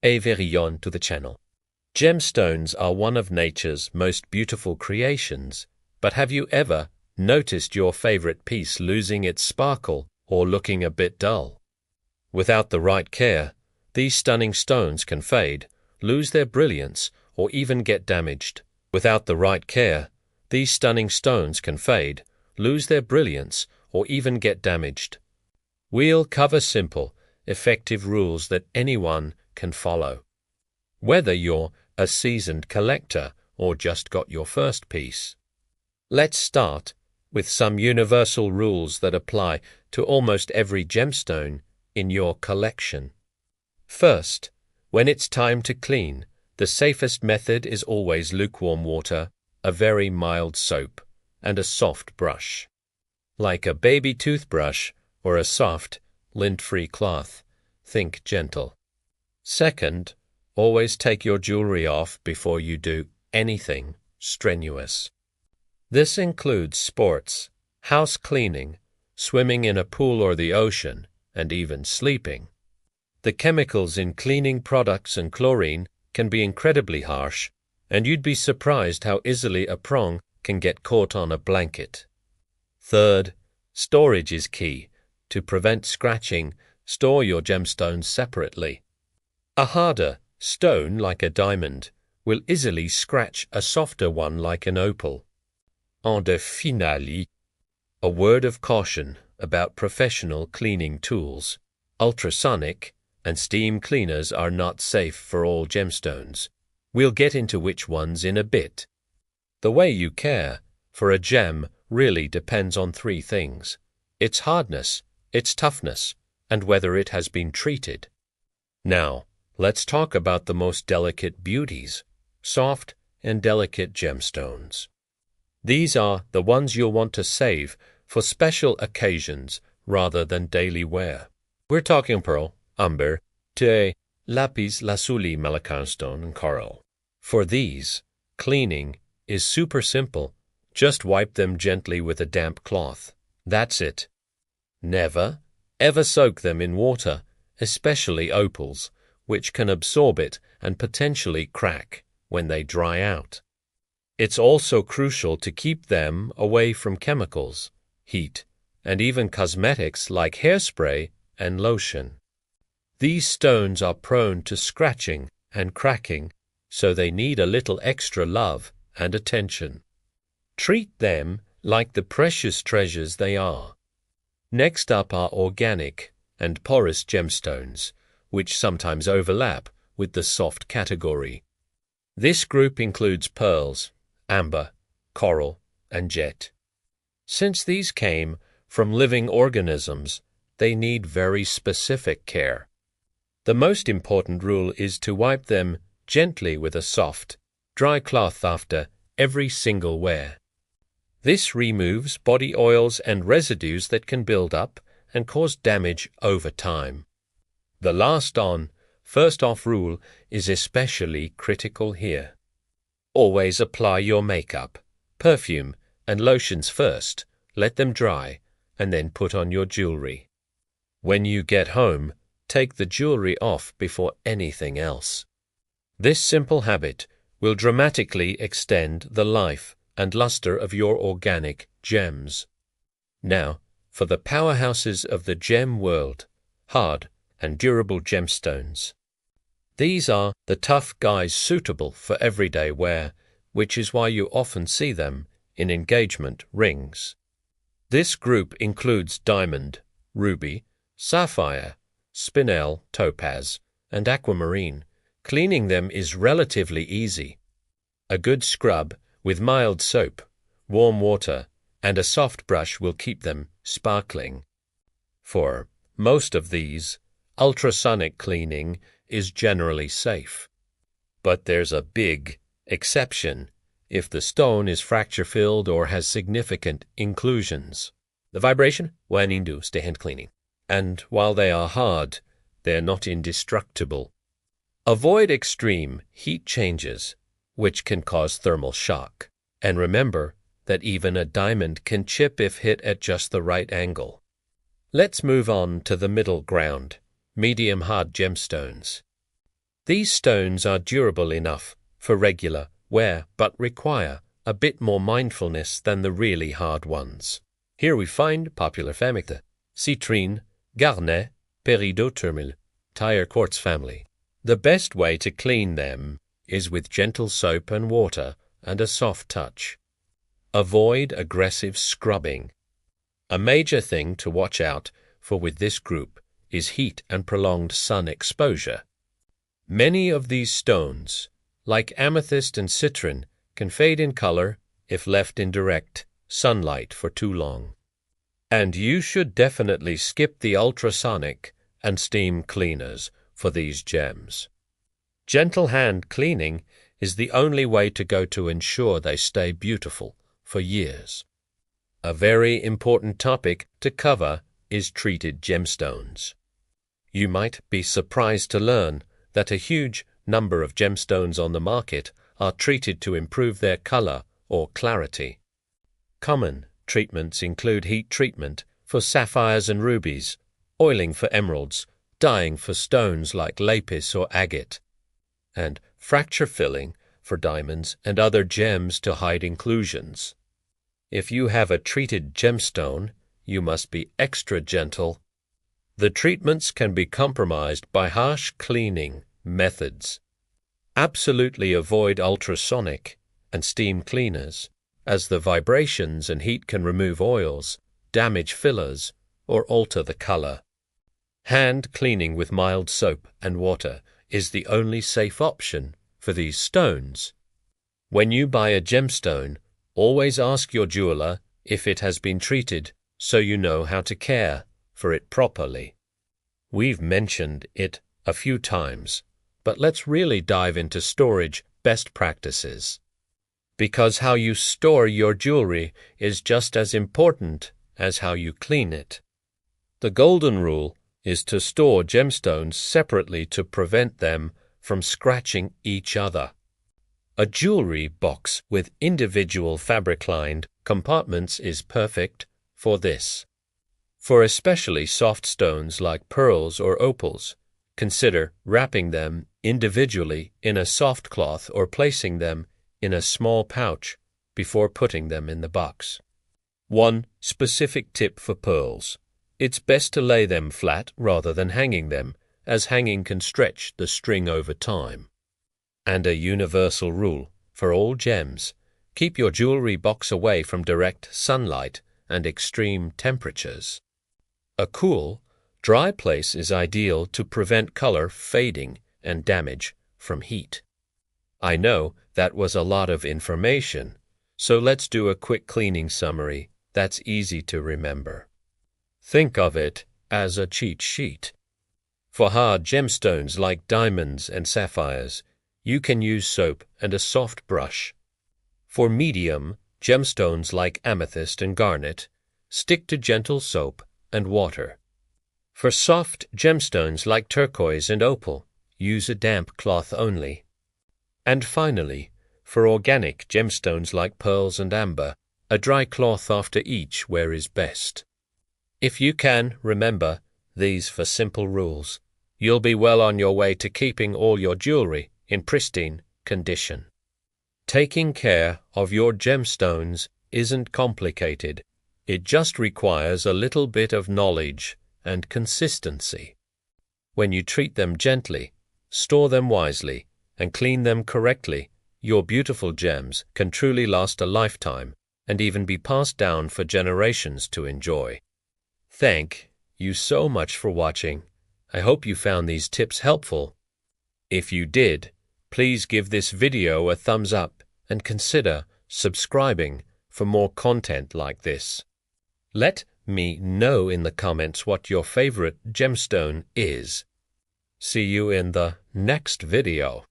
A Verillon to the channel. Gemstones are one of nature's most beautiful creations, but have you ever noticed your favorite piece losing its sparkle or looking a bit dull? Without the right care, these stunning stones can fade, lose their brilliance, or even get damaged. Without the right care, these stunning stones can fade, lose their brilliance, or even get damaged. We'll cover simple, effective rules that anyone can follow. Whether you're a seasoned collector or just got your first piece. Let's start with some universal rules that apply to almost every gemstone in your collection. First, when it's time to clean, the safest method is always lukewarm water, a very mild soap, and a soft brush. Like a baby toothbrush or a soft, lint-free cloth, think gentle. Second, always take your jewelry off before you do anything strenuous. This includes sports, house cleaning, swimming in a pool or the ocean, and even sleeping. The chemicals in cleaning products and chlorine can be incredibly harsh, and you'd be surprised how easily a prong can get caught on a blanket. Third, storage is key. To prevent scratching, store your gemstones separately. A harder stone like a diamond will easily scratch a softer one like an opal. En définitive, a word of caution about professional cleaning tools. Ultrasonic and steam cleaners are not safe for all gemstones. We'll get into which ones in a bit. The way you care for a gem really depends on three things: its hardness, its toughness, and whether it has been treated. Now, let's talk about the most delicate beauties, soft and delicate gemstones. These are the ones you'll want to save for special occasions rather than daily wear. We're talking pearl, amber, tuile, lapis lazuli, Malacan stone, and coral. For these, cleaning is super simple. Just wipe them gently with a damp cloth. That's it. Never, ever soak them in water, especially opals, which can absorb it and potentially crack when they dry out. It's also crucial to keep them away from chemicals, heat, and even cosmetics like hairspray and lotion. These stones are prone to scratching and cracking, so they need a little extra love and attention. Treat them like the precious treasures they are. Next up are organic and porous gemstones, which sometimes overlap with the soft category. This group includes pearls, amber, coral, and jet. Since these came from living organisms, they need very specific care. The most important rule is to wipe them gently with a soft, dry cloth after every single wear. This removes body oils and residues that can build up and cause damage over time. The last on, first off rule is especially critical here. Always apply your makeup, perfume, and lotions first, let them dry, and then put on your jewelry. When you get home, take the jewelry off before anything else. This simple habit will dramatically extend the life and luster of your organic gems. Now, for the powerhouses of the gem world, hard and durable gemstones. These are the tough guys suitable for everyday wear, which is why you often see them in engagement rings. This group includes diamond, ruby, sapphire, spinel, topaz, and aquamarine. Cleaning them is relatively easy. A good scrub with mild soap, warm water, and a soft brush will keep them sparkling. For most of these, ultrasonic cleaning is generally safe. But there's a big exception if the stone is fracture-filled or has significant inclusions. The vibration will induce the hand cleaning, and while they are hard, they're not indestructible. Avoid extreme heat changes, which can cause thermal shock. And remember that even a diamond can chip if hit at just the right angle. Let's move on to the middle ground, medium-hard gemstones. These stones are durable enough for regular wear but require a bit more mindfulness than the really hard ones. Here we find popular famicta, citrine, garnet, peridothermal, tire quartz family. The best way to clean them is with gentle soap and water and a soft touch. Avoid aggressive scrubbing. A major thing to watch out for with this group is heat and prolonged sun exposure. Many of these stones, like amethyst and citrine, can fade in color if left in direct sunlight for too long. And you should definitely skip the ultrasonic and steam cleaners for these gems. Gentle hand cleaning is the only way to go to ensure they stay beautiful for years. A very important topic to cover is treated gemstones. You might be surprised to learn that a huge number of gemstones on the market are treated to improve their color or clarity. Common treatments include heat treatment for sapphires and rubies, oiling for emeralds, dyeing for stones like lapis or agate, and fracture filling for diamonds and other gems to hide inclusions. If you have a treated gemstone, you must be extra gentle. The treatments can be compromised by harsh cleaning methods. Absolutely avoid ultrasonic and steam cleaners, as the vibrations and heat can remove oils, damage fillers, or alter the color. Hand cleaning with mild soap and water is the only safe option for these stones. When you buy a gemstone, always ask your jeweler if it has been treated so you know how to care for it properly. We've mentioned it a few times, but let's really dive into storage best practices. Because how you store your jewelry is just as important as how you clean it. The golden rule is to store gemstones separately to prevent them from scratching each other. A jewelry box with individual fabric-lined compartments is perfect for this. For especially soft stones like pearls or opals, consider wrapping them individually in a soft cloth or placing them in a small pouch before putting them in the box. One specific tip for pearls. It's best to lay them flat rather than hanging them, as hanging can stretch the string over time. And a universal rule for all gems: keep your jewelry box away from direct sunlight and extreme temperatures. A cool, dry place is ideal to prevent color fading and damage from heat. I know that was a lot of information, so let's do a quick cleaning summary that's easy to remember. Think of it as a cheat sheet. For hard gemstones like diamonds and sapphires, you can use soap and a soft brush. For medium gemstones like amethyst and garnet, stick to gentle soap and water. For soft gemstones like turquoise and opal, use a damp cloth only. And finally, for organic gemstones like pearls and amber, a dry cloth after each wear is best. If you can remember these for simple rules, you'll be well on your way to keeping all your jewelry in pristine condition. Taking care of your gemstones isn't complicated. It just requires a little bit of knowledge and consistency. When you treat them gently, store them wisely, and clean them correctly, your beautiful gems can truly last a lifetime and even be passed down for generations to enjoy. Thank you so much for watching. I hope you found these tips helpful. If you did, please give this video a thumbs up and consider subscribing for more content like this. Let me know in the comments what your favorite gemstone is. See you in the next video.